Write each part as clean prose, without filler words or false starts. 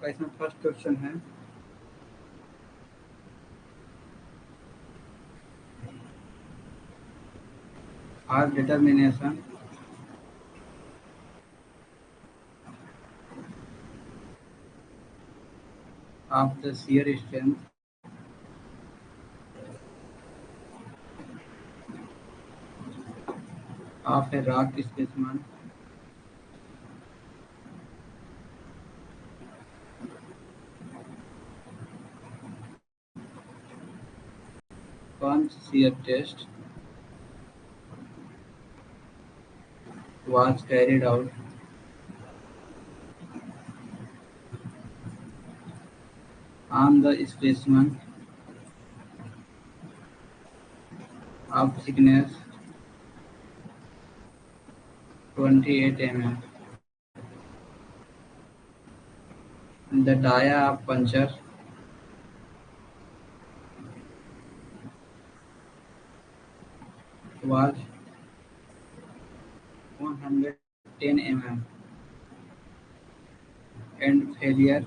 आपका इसमें first question है, are determination of the shear strength of a rock specimen punch shear test was carried out on the specimen of thickness 28 mm. The dia of puncture was 110 mm and failure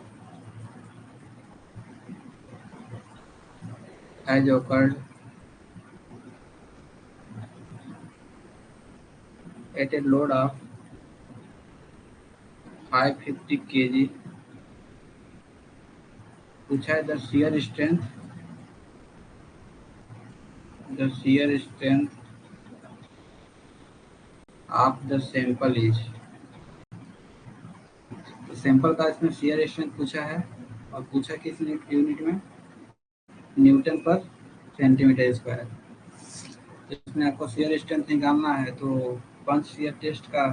has occurred at a load of 550 kg. पूछा है the shear strength of the sample is. तो sample का इसमें shear strength पूछा है और पूछा किस यूनिट में, न्यूटन पर सेंटीमीटर स्क्वायर। इसमें आपको shear strength निकालना है तो पंच shear टेस्ट का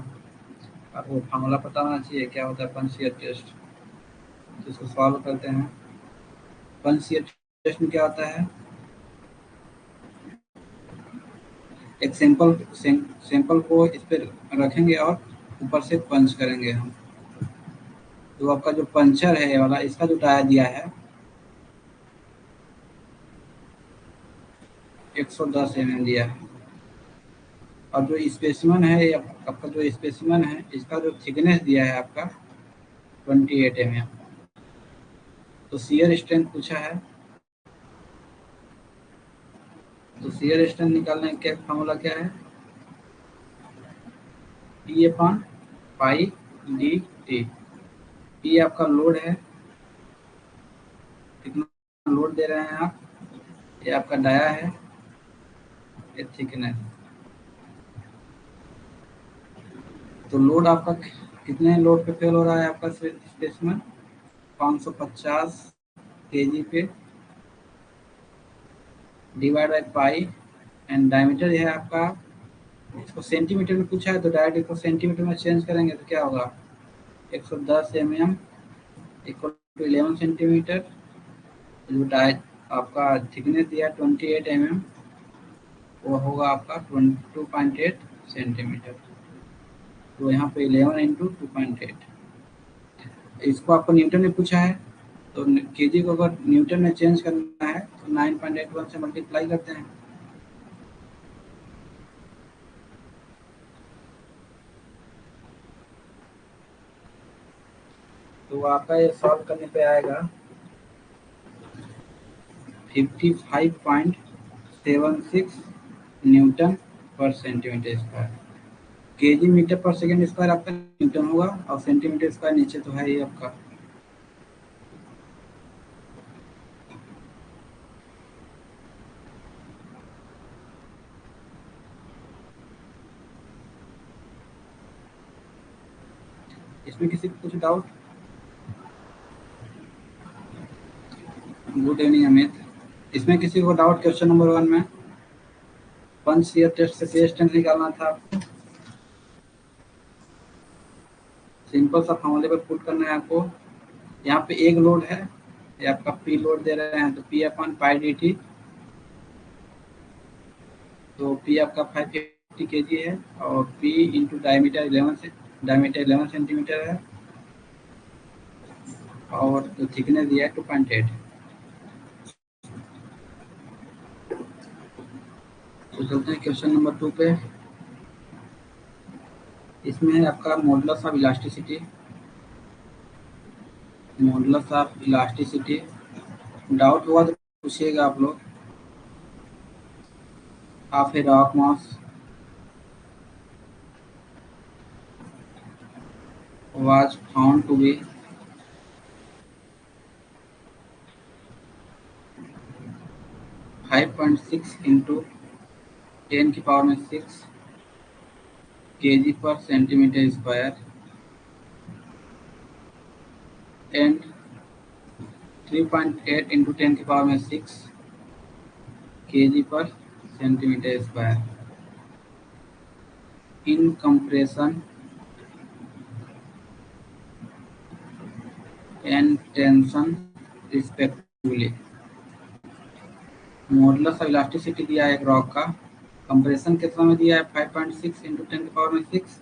आपको फार्मूला पता होना चाहिए, क्या होता है पंच shear टेस्ट। तो इसको सॉल्व करते हैं। पंच shear टेस्ट में क्या होता है, एक सैंपल को इस पर रखेंगे और ऊपर से पंच करेंगे हम। तो आपका जो पंचर है ये वाला, इसका जो टायर दिया है 110 mm दिया है, और जो स्पेसिमन है आपका जो स्पेसिमन है इसका जो थिकनेस दिया है आपका 28 mm। तो शियर स्ट्रेंथ पूछा है, तो शियर स्ट्रेंथ निकालने का फॉर्मूला क्या है, P/π/d/t। P आपका लोड है, कितना लोड दे रहे हैं आप, ये आपका डाया है, ये थिकनेस। तो लोड आपका कितने लोड पे फेल हो रहा है आपका स्पेसिमेन, 550 kg पे, divide by pi, and diameter है आपका, इसको सेंटीमीटर में पूछा है तो डायरेक्ट इसको सेंटीमीटर में चेंज करेंगे तो क्या होगा, 110 mm इक्वल टू 11 सेंटीमीटर। जो आपका थिकनेस दिया 28 mm वो होगा आपका 2.8 सेंटीमीटर। तो यहाँ पे 11 इंटू 2.8, इसको आपको न्यूटन में पूछा है तो केजी को अगर न्यूटन में चेंज करना है तो 9.81 से मल्टीप्लाई करते हैं। तो आपका ये सॉल्व करने पे आएगा 55.76 न्यूटन पर सेंटीमीटर स्क्वायर। केजी मीटर पर सेकेंड स्क्वायर आपका न्यूटन होगा और सेंटीमीटर स्क्वायर नीचे तो है ही आपका। इसमें किसी को कुछ डाउट? Good evening Amit. इसमें किसी को डाउट क्वेश्चन नंबर 1 में, पंच शियर टेस्ट से शियर स्ट्रेंथ निकालना था आपको, सिंपल सा फॉर्मूले पर पुट करना है आपको। यहाँ पे एक लोड है, ये आपका पी लोड दे रहे हैं तो P/π/dt, तो P आपका 550 kg है और P इंटू डायमीटर 11 सेंटीमीटर है और जो थिकनेस दिया है 2.8। तो चलते हैं क्वेश्चन नंबर 2 पे। इसमें है आपका modulus of elasticity. Modulus of elasticity. Doubt हुआ तो पूछिएगा आप लोग। Of a rock mass was found to be 5.6 into 10 की पावर में 6 kg per centimeter square and 3.8 into 10 की पावर में 6 kg per centimeter square in compression and tension respectively। Modulus of elasticity दिया है एक रॉक का, कंप्रेशन के समय दिया है 5.6 इंटू 10 की पावर में 6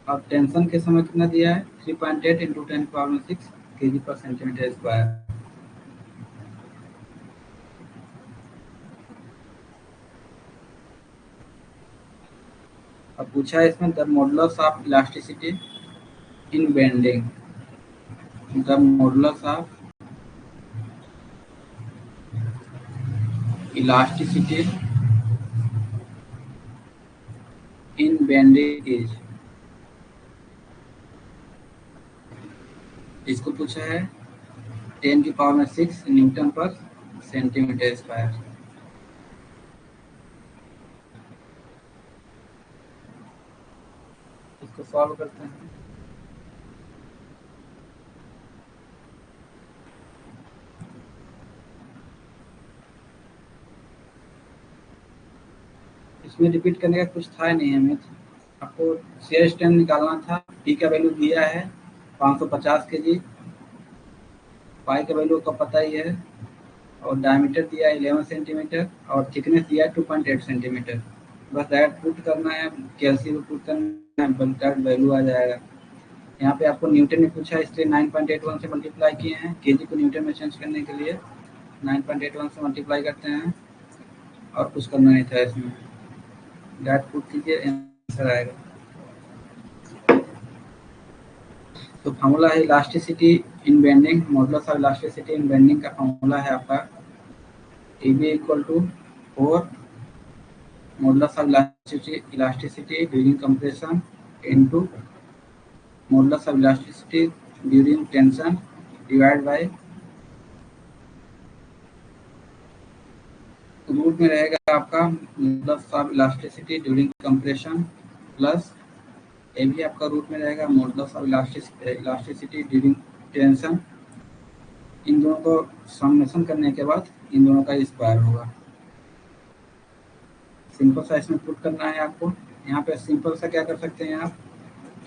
और टेंशन के समय कितना दिया है 3.8 इंटू 10 की पावर में 6 केजी पर सेंटीमीटर स्क्वायर। अब पूछा है इसमें the modulus of elasticity in bending. The modulus of elasticity in bending is, इसको पूछा है 10 की पावर में 6 न्यूटन पर सेंटीमीटर स्क्वायर। इसको सॉल्व करते हैं। इसमें रिपीट करने का कुछ था नहीं हमें, आपको शेयर स्ट्रेंथ निकालना था। टी का वैल्यू दिया है 550 केजी, पाई का वैल्यू का पता ही है, और डायमीटर दिया है 11 सेंटीमीटर और थिकनेस दिया है 2.8 सेंटीमीटर। बस डायरेक्ट पुट करना है, कैलसी में पुट करना है, डायरेक्ट वैल्यू आ जाएगा। यहाँ पे आपको न्यूटन में पूछा है इसलिए 9.81 से मल्टीप्लाई किए हैं। केजी को न्यूटन में चेंज करने के लिए 9.81 से मल्टीप्लाई करते हैं और कुछ करना नहीं था इसमें, डायरेक्ट पुट कीजिए आंसर आएगा। तो फार्मूला है elasticity in bending, modulus of elasticity in bending का फार्मूला है आपका TB equal to 4 modulus of elasticity during compression into modulus of elasticity during tension divide by root में रहेगा आपका modulus of elasticity during compression plus ये भी आपका root में रहेगा modulus of elasticity during tension. इन दोनों को समेशन करने के बाद इन दोनों का स्क्वायर होगा। सिंपल सा इसमें पुट करना है आपको। यहाँ पे सिंपल सा क्या कर सकते हैं आप,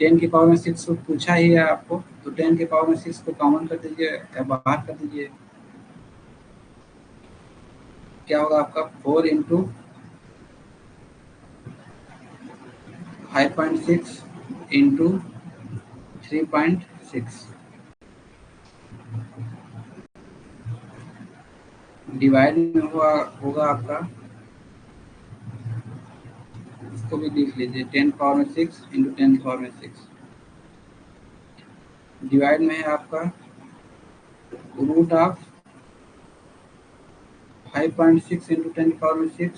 10 की पावर में 6 को पूछा ही है आपको, तो 10 की पावर में 6 को कॉमन कर दीजिए या बाहर कर दीजिए। क्या होगा आपका 4 इंटू 5.6 इंटू 3.6 डिवाइड में होगा आपका, इसको भी लिख लीजिए 10 पावर में 6 इंटू 10 पावर में 6 डिवाइड में है आपका रूट ऑफ 5.6 इंटू 10 पावर में 6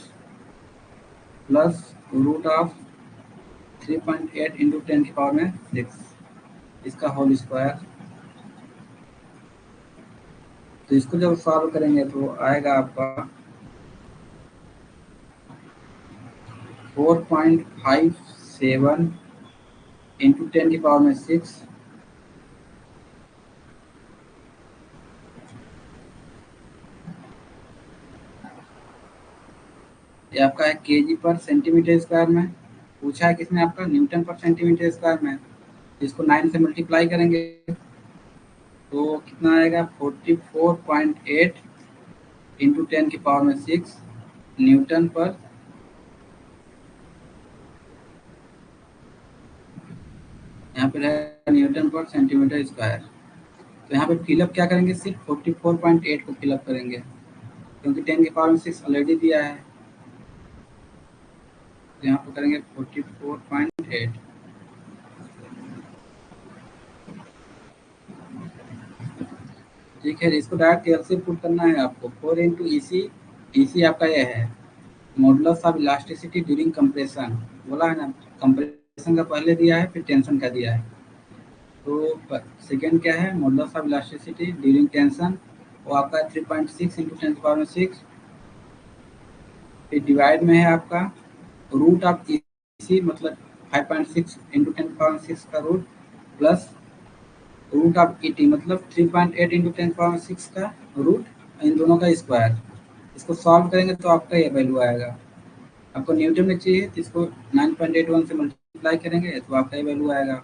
प्लस रूट ऑफ 3.8 इंटू 10 की पावर में 6 इसका होल स्क्वायर। तो इसको जब सॉल्व करेंगे तो आएगा आपका 4.57 इंटू 10 की पावर में 6 ये आपका है केजी पर सेंटीमीटर स्क्वायर में। पूछा है किसने आपका न्यूटन पर सेंटीमीटर स्क्वायर में। इसको 9 से मल्टीप्लाई करेंगे तो कितना आएगा 44.8 इंटू 10 की पावर में 6 न्यूटन पर यहाँ पे रहेगा न्यूटन पर सेंटीमीटर स्क्वायर। तो यहाँ पे फिलअप क्या करेंगे, सिर्फ 44.8 को फिलअप करेंगे क्योंकि 10 की पावर में 6 ऑलरेडी दिया है। तो यहाँ पे करेंगे 44.8। ठीक है, इसको डायरेक्ट एलसीएम पुट करना है आपको। 4 इंटू ई सी आपका ये है modulus of elasticity during compression, बोला है ना, कंप्रेशन का पहले दिया है फिर टेंशन का दिया है। तो सेकेंड क्या है, modulus of elasticity during tension, वो आपका 3.6 इंटू 10⁻⁶। फिर डिवाइड में है आपका रूट ऑफ ई सी, मतलब 5.6 इंटू 10⁻⁶ का root, plus root of E T मतलब 3.8 इंटू 10⁻⁶ का रूट, इन दोनों का स्क्वायर। इसको सॉल्व करेंगे तो आपका ये वैल्यू आएगा। आपको न्यूटन में चाहिए तो इसको 9.81 से मल्टीप्लाई करेंगे तो आपका ये वैल्यू आएगा।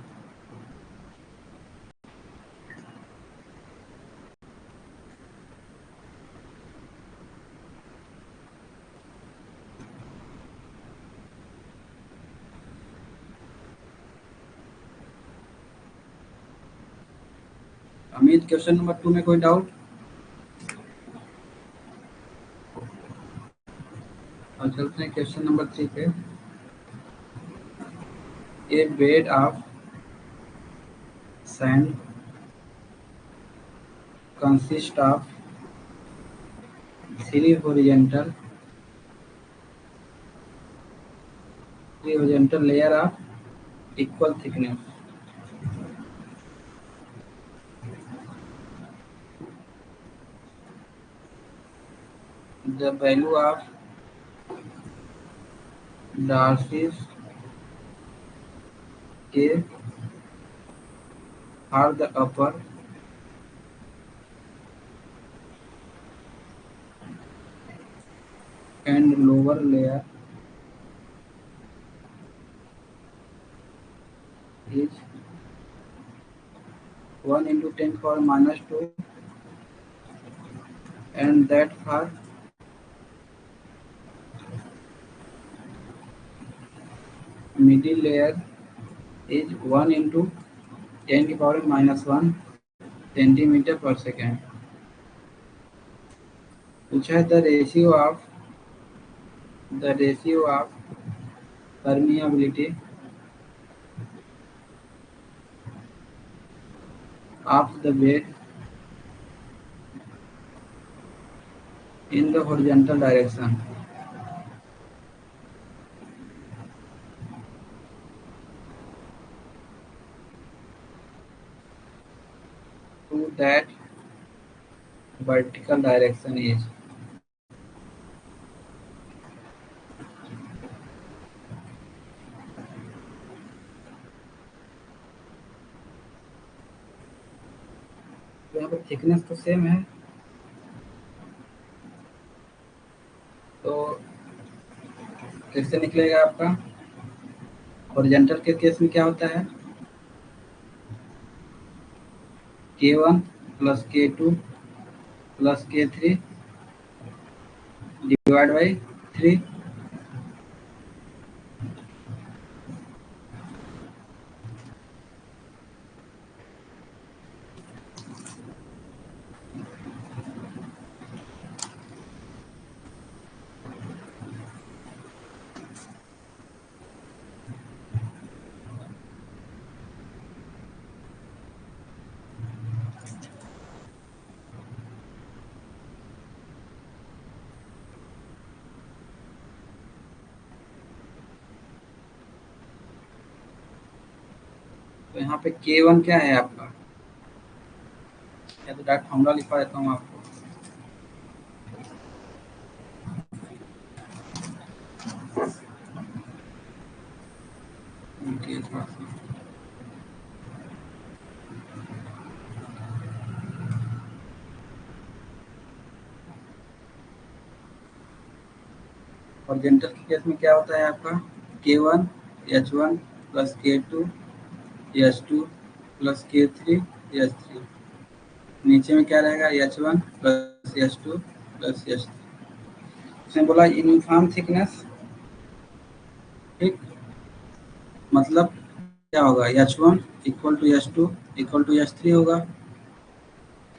अमित, क्वेश्चन नंबर 2 में कोई डाउट? और चलते हैं क्वेश्चन नंबर 3 पे। A bed of sand consist of 3 horizontal layer of equal thickness. The value of Darcy's K for the upper and lower layer is 1 into 10⁻⁻², and that for middle layer is 1 into 10⁻⁻1 centimeter per second. पूछा है the ratio of permeability of the bed in the horizontal direction to that vertical direction is। तो यहाँ पर thickness तो same है, तो कैसे निकलेगा आपका? हॉरिजॉन्टल के केस में क्या होता है, K1 plus K2 plus K3 divide by 3। तो यहाँ पे K1 क्या है आपका, या तो डायरेक्ट फॉर्मूला लिखवा देता हूँ आपको। हॉरिजॉन्टल के केस में क्या होता है आपका, K1 H1 plus K2 H2 plus K3 H3। नीचे में क्या रहेगा, H1 plus H2 plus H3। इसने बोला यूनिफॉर्म थिकनेस, ठीक, मतलब क्या होगा, H1 equal to H2 equal to H3 होगा।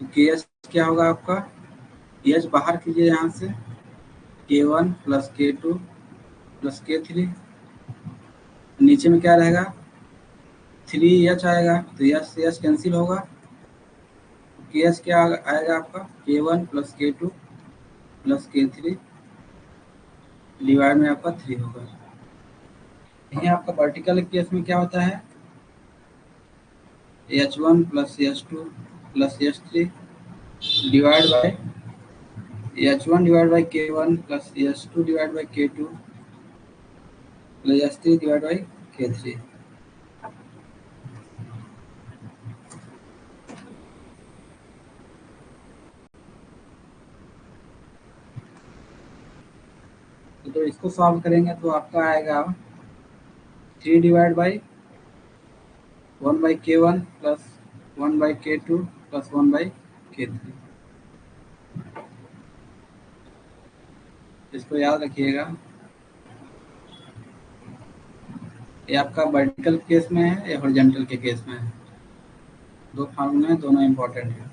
तो KH क्या होगा आपका, H बाहर कीजिए यहाँ से, K1 plus K2 plus K3, नीचे में क्या रहेगा, 3H आएगा, तो H से H कैंसिल होगा, के एच क्या आएगा आपका K1 plus K2 plus K3 divide में आपका 3 होगा। यही आपका वर्टिकल केस में क्या होता है H1 plus H2 plus H3 divide by H1 divide by K1 plus H2 divide by K2 plus H3 divide by K3। तो इसको सॉल्व करेंगे तो आपका आएगा 3 divide by 1 by K1 plus 1 by K2 plus 1 by K3। इसको याद रखिएगा। ये आपका वर्टिकल केस में है या हॉरिजॉन्टल के केस में है, दो फार्मूले हैं, दोनों इंपॉर्टेंट है।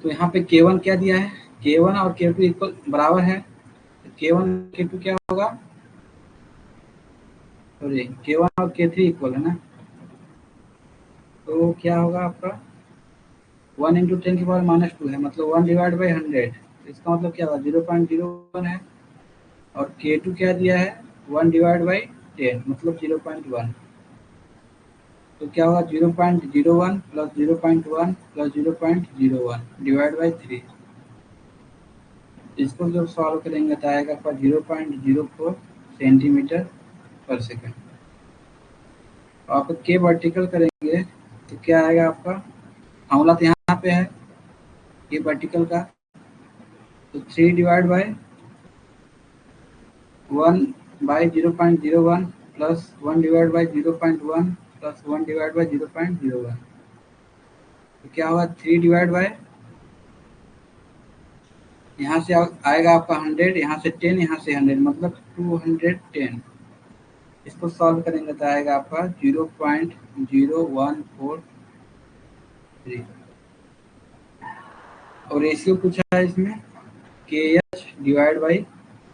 तो यहाँ पे K1 क्या दिया है, K1 और K2 इक्वल बराबर है, तो K1 K2 क्या होगा, सॉरी K1 और K3 इक्वल है ना, तो क्या होगा आपका 1 इंटू 10 की पावर माइनस 2 है, मतलब 1 डिवाइड बाई 100, इसका मतलब क्या होगा 0.01 है। और K2 क्या दिया है 1 डिवाइड बाई 10 मतलब 0.1, तो क्या होगा 0.01 प्लस 0.1 प्लस 0.01 डिवाइड बाई 3। इसको जब सॉल्व करेंगे तो आएगा आपका 0.04 सेंटीमीटर पर सेकेंड। आप के वर्टिकल करेंगे तो क्या आएगा आपका, फॉर्मूला तो यहाँ पे है के वर्टिकल का, तो 3 divide by 1 by 0.01 plus 1 divide by 0.1 plus 1 divide by 0.01, तो क्या होगा 3 डिवाइड बाई, यहाँ से आएगा आपका 100, यहाँ से 10, यहाँ से 100 मतलब 210। इसको सॉल्व करेंगे तो आएगा आपका 0.0143। और रेशियो पूछा है इसमें के एच डिवाइड बाई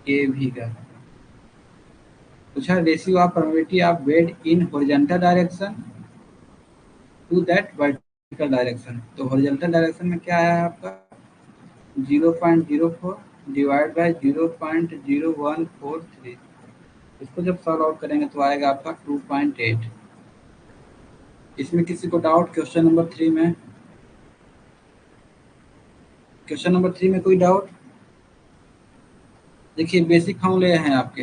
के भी का पूछा, ratio of permittivity of bed in horizontal direction to that vertical direction. तो हॉरिजॉन्टल डायरेक्शन में क्या आया है आपका 0.04 डिवाइड बाई 0.0143। इसको जब सॉल्व आउट करेंगे तो आएगा आपका 2.8। इसमें किसी को डाउट क्वेश्चन नंबर 3 में, क्वेश्चन नंबर 3 में कोई डाउट? देखिए बेसिक फॉर्मूले हैं आपके,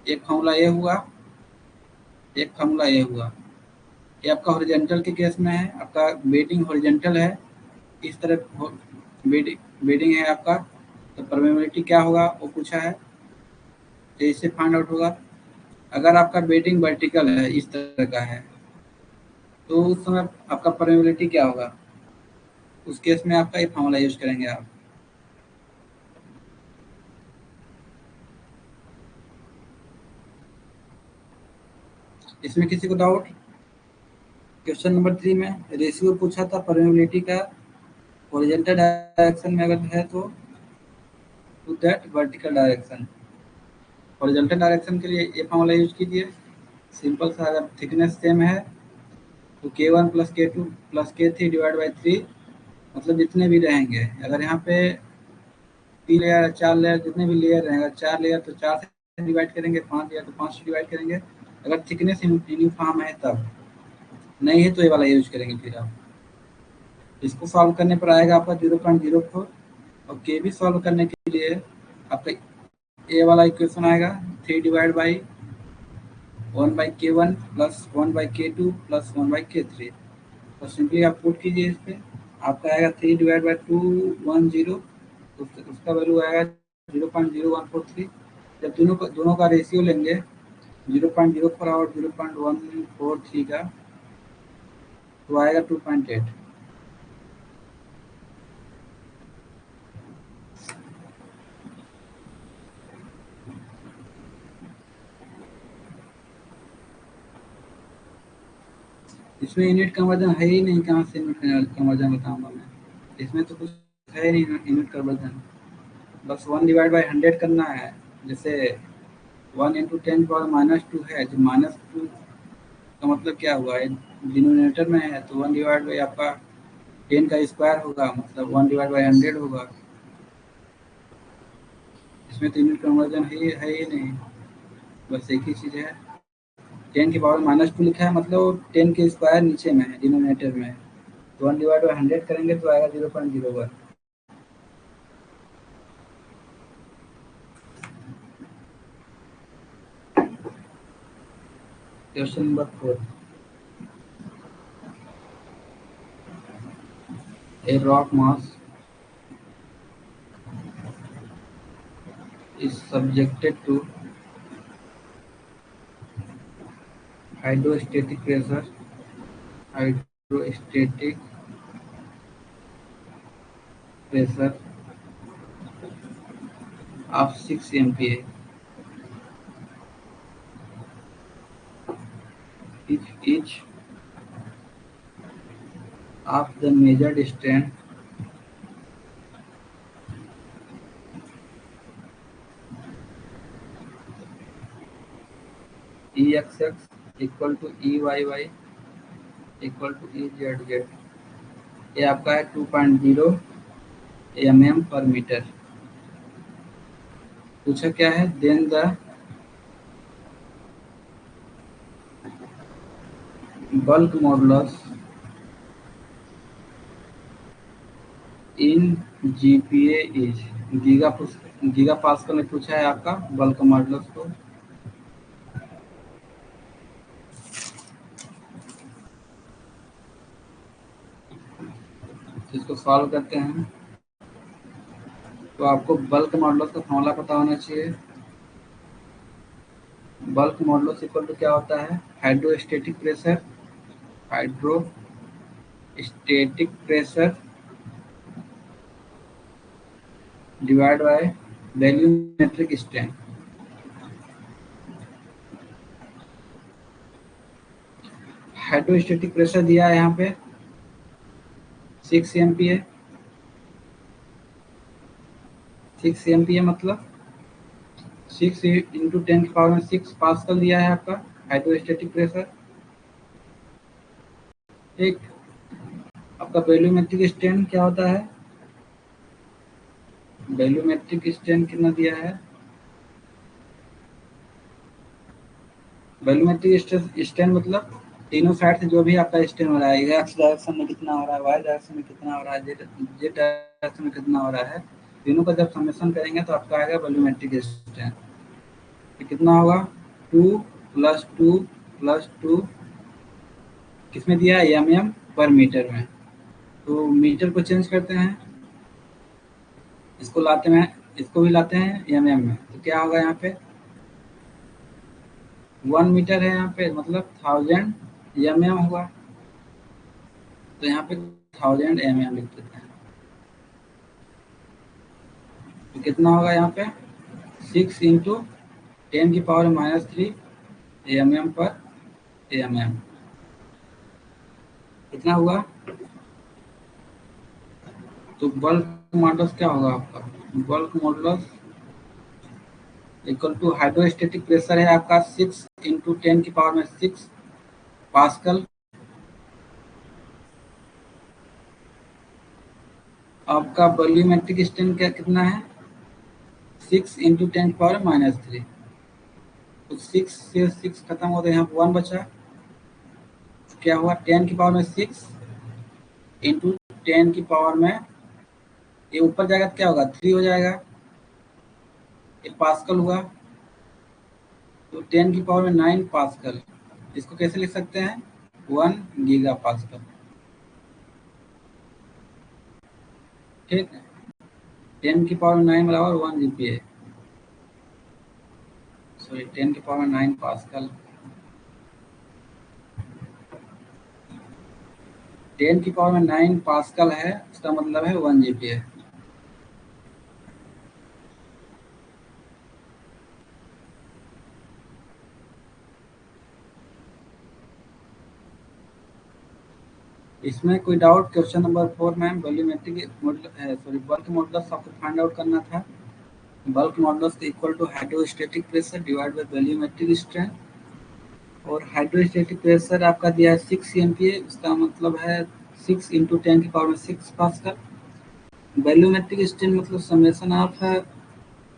एक फॉर्मूला ये हुआ, एक फॉर्मूला ये हुआ, ये आपका हॉरिजॉन्टल के केस में है, आपका बेडिंग हॉरिजॉन्टल है, इस तरह बेडिंग है आपका, तो परमेबिलिटी क्या होगा वो पूछा है, तो इससे फाइंड आउट होगा। अगर आपका बेडिंग वर्टिकल है इस तरह का है तो उस समय आपका परमेबिलिटी क्या होगा, उस केस में आपका ये फॉर्मूला यूज करेंगे आप। इसमें किसी को डाउट? क्वेश्चन नंबर 3 में रेशियो पूछा था परमेबिलिटी का, हॉरिजॉन्टल डायरेक्शन में अगर है तो to that vertical direction, horizontal direction के लिए ये फॉर्मूला यूज कीजिए, सिंपल सा। अगर थिकनेस सेम है तो K1 plus K2 plus K3 divide by 3, मतलब जितने भी रहेंगे, अगर यहाँ पे 3 लेयर 4 लेयर जितने भी लेयर रहेंगे, 4 लेयर तो 4 से डिवाइड करेंगे, 5 लेयर तो 5 से डिवाइड करेंगे, अगर थिकनेस यूनिफॉर्म है तब, नहीं है तो ये वाला यूज करेंगे। फिर आप इसको सॉल्व करने पर आएगा आपका 0.04, और के भी सॉल्व करने के लिए आपका ए वाला इक्वेशन आएगा 3 divide by 1 by K1 plus 1 by K2 plus 1 by K3, तो सिंपली आप पुट कीजिए इस पर, आपका आएगा 3 डिवाइड बाई 210, उसका वैल्यू आएगा 0.0143। जब दोनों का रेशियो लेंगे 0.04 और 0.143 का, तो आएगा 2.8। इसमें यूनिट कन्वर्जन है ही नहीं, कहाँ से यूनिट कन्वर्जन बताऊंगा मैं, इसमें तो कुछ है नहीं यूनिट कन्वर्जन, बस 1 डिवाइड बाई 100 करना है। जैसे 1 इंटू 10 पावर माइनस 2 है, जो माइनस 2 का मतलब क्या हुआ, डिनोमिनेटर में है तो 1 डिवाइड बाई आपका 10 का स्क्वायर होगा, मतलब 1 डिवाइड बाई 100 होगा। इसमें तो यूनिट कन्वर्जन है ही नहीं, बस एक ही चीज़ है। 10 की पावर -2 लिखा है, मतलब 10 के स्क्वायर नीचे में है, डिनोमिनेटर में है। तो 1 डिवाइड बाई 100 करेंगे तो आएगा 0.01। Question number 4, a rock mass is subjected to hydrostatic pressure hydrostatic pressure of 6 MPa if each of the measured strength EXX equal to EYY equal to EZZ। ये आपका है 2.0 mm पर मीटर। पूछा क्या है, then the bulk modulus in GPa is giga pascal में पूछा है आपका बल्क मॉडुलस को। इसको सॉल्व करते हैं तो आपको बल्क मॉडुलस का फॉर्मूला पता होना चाहिए। बल्क मॉडुलस इक्वल टू क्या होता है, hydrostatic pressure divide by volumetric strain. Hydrostatic pressure दिया है यहाँ पे 6 MPa। 6 MPa मतलब 6 इंटू 10 की पावर में 6 पास्कल दिया है आपका हाइड्रोस्टेटिक प्रेशर। ठीक, आपका वॉल्यूमेट्रिक स्ट्रेन क्या होता है, वॉल्यूमेट्रिक स्ट्रेन कितना दिया है, वॉल्यूमेट्रिक स्ट्रेन मतलब तीनों साइड से जो भी आपका स्ट्रेन हो रहा है, एक्स डायरेक्शन में कितना हो रहा है, वाई डायरेक्शन में कितना हो रहा है, जेड डायरेक्शन में कितना हो रहा है, तीनों का जब समेशन करेंगे तो आपका आएगा वॉल्यूमेट्रिक स्ट्रेन। कितना होगा 2 + 2 + 2 किसमें दिया है, mm पर मीटर में। तो मीटर को चेंज करते हैं, इसको लाते हैं, इसको भी लाते हैं mm में, तो क्या होगा यहाँ पे 1 मीटर है यहाँ पे, मतलब 1000 mm होगा। तो यहाँ पे 1000 mm लिख देते हैं। तो कितना होगा यहाँ पे 6 इंटू 10 की पावर -3 mm पर mm। कितना हुआ, तो बल्क मॉडुलस क्या होगा आपका, bulk modulus equal to hydrostatic pressure है आपका 6 इंटू 10 की पावर में 6 पास्कल। आपका वॉल्यूमेट्रिक स्ट्रेन क्या कितना है 6 इंटू 10 की पावर -3। तो 6 से 6 खत्म हो गए, यहाँ 1 बचा, क्या हुआ 10 की पावर में 6 इंटू 10 की पावर में, ये ऊपर जाएगा तो क्या होगा 3 हो जाएगा, ये पास्कल हुआ। तो 10 की पावर में 9 पास्कल, इसको कैसे लिख सकते हैं 1 गीगा पास्कल। ठीक है, 10 की पावर 9 बराबर 1 GPa, सॉरी 10 की पावर 9 पास्कल। 10 की पावर में 9 पास्कल है, इसका मतलब है 1 GPa। इसमें कोई डाउट, क्वेश्चन नंबर 4 में वॉल्यूमेट्रिक सॉरी बल्क मॉडुलस आपको फाइंड आउट करना था। Bulk modulus equal to hydrostatic pressure divide by volumetric strain. और हाइड्रोस्टेटिक प्रेशर आपका दिया है 6 MPa, इसका मतलब है 6 इंटू 10⁻6 पास्कल। वैल्यूमेट्रिक स्ट्रेन मतलब समेशन ऑफ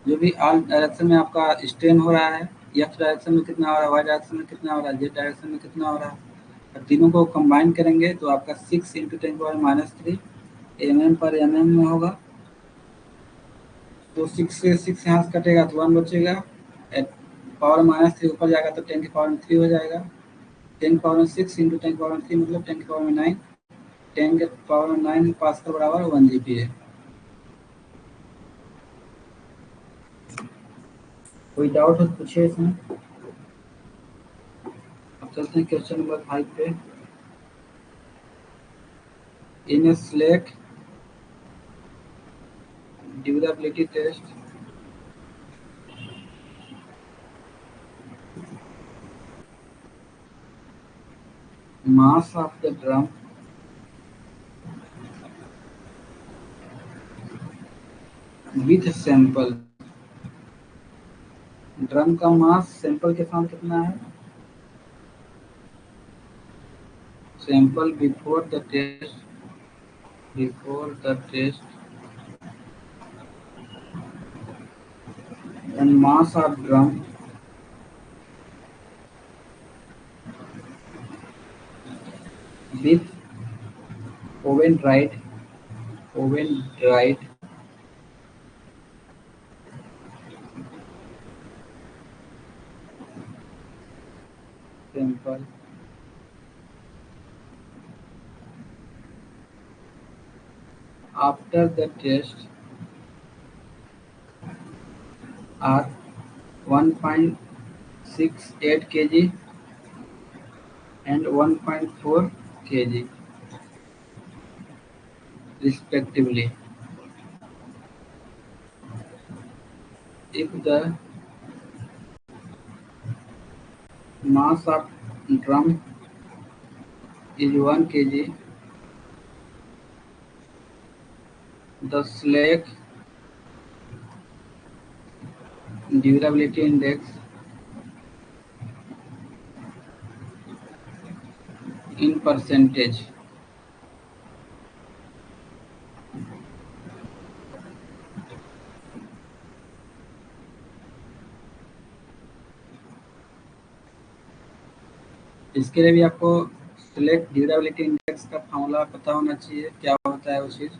जो भी आल डायरेक्शन में आपका स्ट्रेन हो रहा है, एक्स डायरेक्शन में कितना हो रहा है, वाई डायरेक्शन में कितना हो रहा है, जेड डायरेक्शन में कितना हो रहा है, और तीनों को कंबाइन करेंगे तो आपका 6 इंटू 10⁻³ mm पर mm में होगा। तो 6 से 6 यहाँ से कटेगा तो 1 बचेगा, पावर -3 ऊपर जाएगा तो 10⁻³ हो जाएगा। 10⁻6 इंटू 10⁻³ मतलब 10⁻9, 10⁻9 पास्कल बराबर 1 GPa। कोई डाउट हो तो पूछिए इसमें। अब चलते हैं क्वेश्चन नंबर 5 पे। In a slake durability test, mass of the drum with sample, drum का मास सैंपल के साथ कितना है, sample before the test and mass of drum with oven dried sample after the test are 1.68 kg and 1.4 kg respectively. If the mass of drum is 1 kg, the slack durability index in percentage इसके लिए भी आपको select durability index का formula पता होना चाहिए, क्या होता है वो चीज़।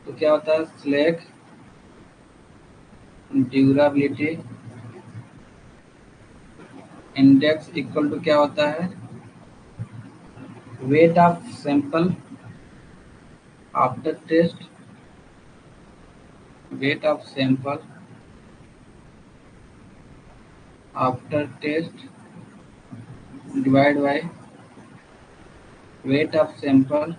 तो क्या होता है select durability index equal to क्या होता है, weight of sample after test, weight of sample after test divide by weight of sample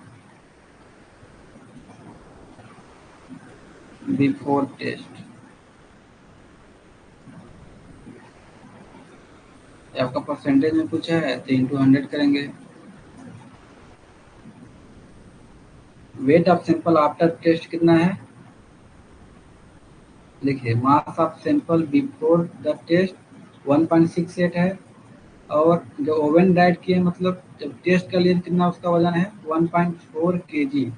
before test. आपका परसेंटेज में पूछा है तो इंटू 100 करेंगे। Weight of sample after test कितना है, देखिए mass of sample before the test 1.68 है, और जो ओवन डाइट किए मतलब जब टेस्ट कर लिए कितना उसका वजन है 1.4 kg,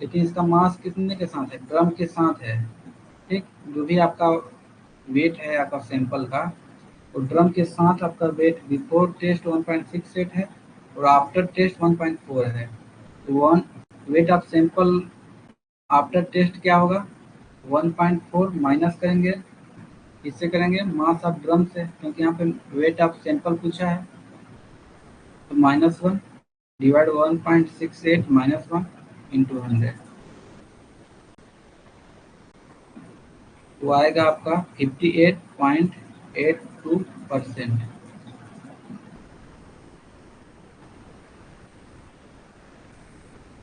लेकिन इसका मास कितने के साथ है, ड्रम के साथ है। ठीक, जो भी आपका वेट है आपका सैंपल का, तो ड्रम के साथ आपका वेट बिफोर टेस्ट 1.68 है और आफ्टर टेस्ट 1.4 है। तो weight of sample after test क्या होगा, 1.4 माइनस करेंगे, इससे करेंगे मास ऑफ ड्रम से, क्योंकि यहाँ पे वेट ऑफ सैंपल पूछा है, तो -1 डिवाइड 1.68 -1 इंटू 100, तो आएगा आपका 58.82%।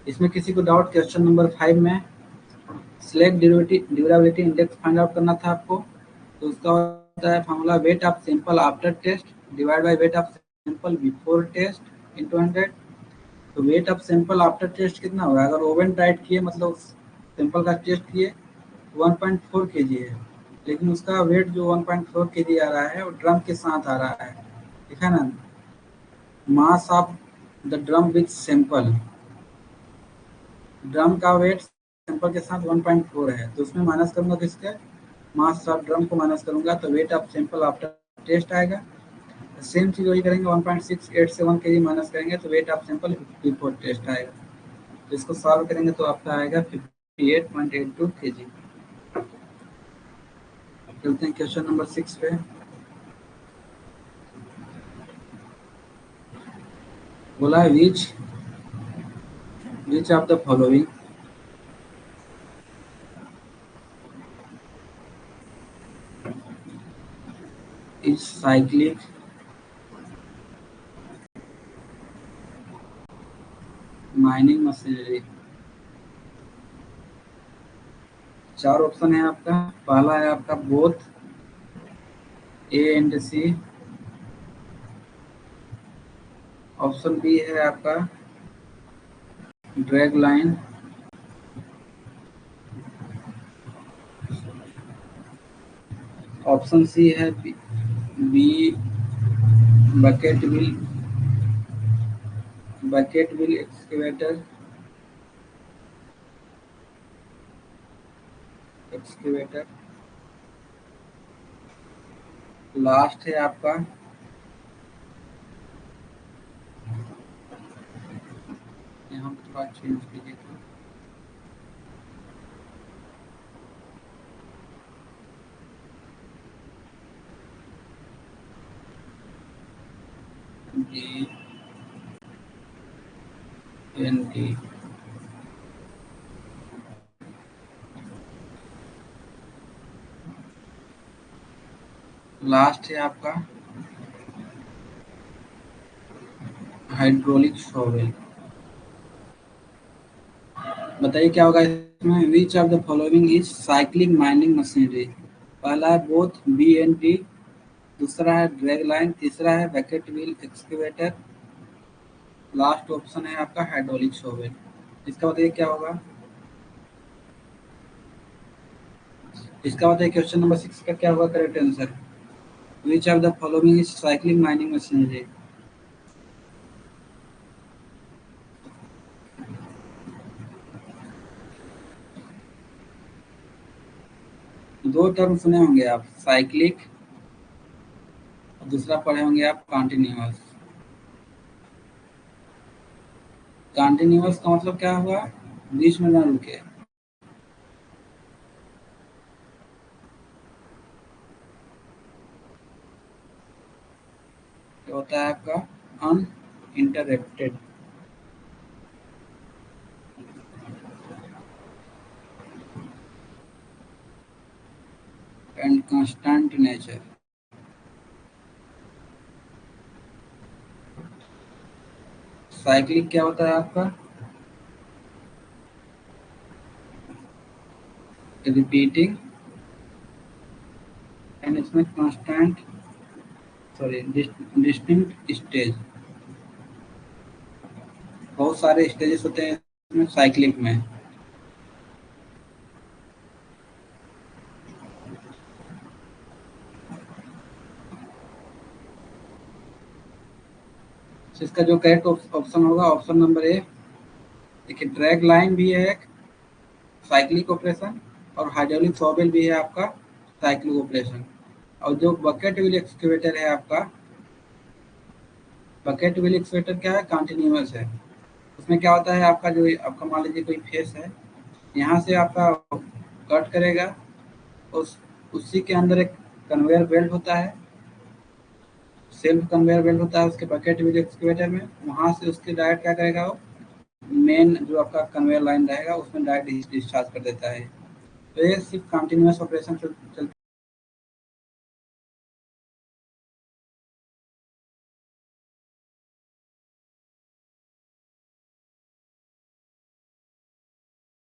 इसमें किसी को डाउट क्वेश्चन नंबर 5 में select durability index find out करना था आपको, तो उसका होता है formula weight of sample after test divide by weight of sample before test into 100। तो weight of sample after test कितना होगा, अगर ओवन डाइट किए मतलब सैंपल का टेस्ट किए 1.4 kg है, लेकिन उसका वेट जो 1.4 kg आ रहा है वो ड्रम के साथ आ रहा है, देखा ना, mass of the drum with sample, drum का वेट सैंपल के साथ 1.4 है, तो उसमें माइनस करूंगा किसके, मास ऑफ ड्रम को माइनस करूंगा तो weight of sample after test आएगा। सेम चीज वही करेंगे, 1.687 केजी माइनस करेंगे तो weight of sample before test आएगा। तो इसको सॉल्व करेंगे तो आपका आएगा 58.82 केजी। चलते हैं क्वेश्चन नंबर 6 पे। बोला है which of the following is cyclic mining machinery. चार ऑप्शन है आपका। पहला है आपका both A and C. Option B है आपका ड्रैग लाइन। ऑप्शन सी है B bucket wheel excavator. Last है आपका यहाँ पे थोड़ा चेंज कीजिए तो जी एन टी। लास्ट है आपका हाइड्रोलिक शॉवेल। बताइए क्या होगा इसमें। विच of the following is cycling mining machinery. पहला है बोथ बी एन टी, दूसरा है ड्रैग लाइन, तीसरा है bucket wheel excavator, last option है आपका हाइड्रोलिक शॉवेल। इसका बताइए क्या होगा। इसका बताइए क्वेश्चन नंबर 6 का क्या होगा correct answer. Which of the following is cycling mining machinery. दो टर्म सुने होंगे आप, साइक्लिक और दूसरा पढ़े होंगे आप कॉन्टिन्यूअस। कॉन्टिन्यूअस का मतलब क्या हुआ, बीच में ना रुके। क्या होता है आपका uninterrupted and constant nature. Cyclic क्या होता है आपका, रिपीटिंग एंड इसमें कांस्टेंट, सॉरी डिस्टिंक्ट स्टेज। बहुत सारे स्टेजेस होते हैं इसमें साइक्लिक में। तो इसका जो करेक्ट ऑप्शन होगा ऑप्शन नंबर ए। देखिए ड्रैग लाइन भी है एक साइक्लिक ऑपरेशन, और हाइड्रोलिक शॉवेल भी है आपका साइक्लिक ऑपरेशन। और जो बकेट व्हील एक्सकेवेटर है आपका, बकेट व्हील एक्सकेवेटर क्या है, कंटिन्यूअस है। उसमें क्या होता है आपका, जो आपका मान लीजिए कोई फेस है, यहाँ से आपका कट करेगा, उस उसी के अंदर एक कन्वेयर बेल्ट होता है, सेल्फ कन्वेयर बेल्ट होता है उसके बकेट व्हील एक्सकेवेटर में। वहाँ से उसके डायरेक्ट क्या करेगा वो, मेन जो आपका कन्वेयर लाइन रहेगा उसमें डायरेक्ट डिस्चार्ज कर देता है। तो ये सिर्फ कंटिन्यूअस ऑपरेशन चलता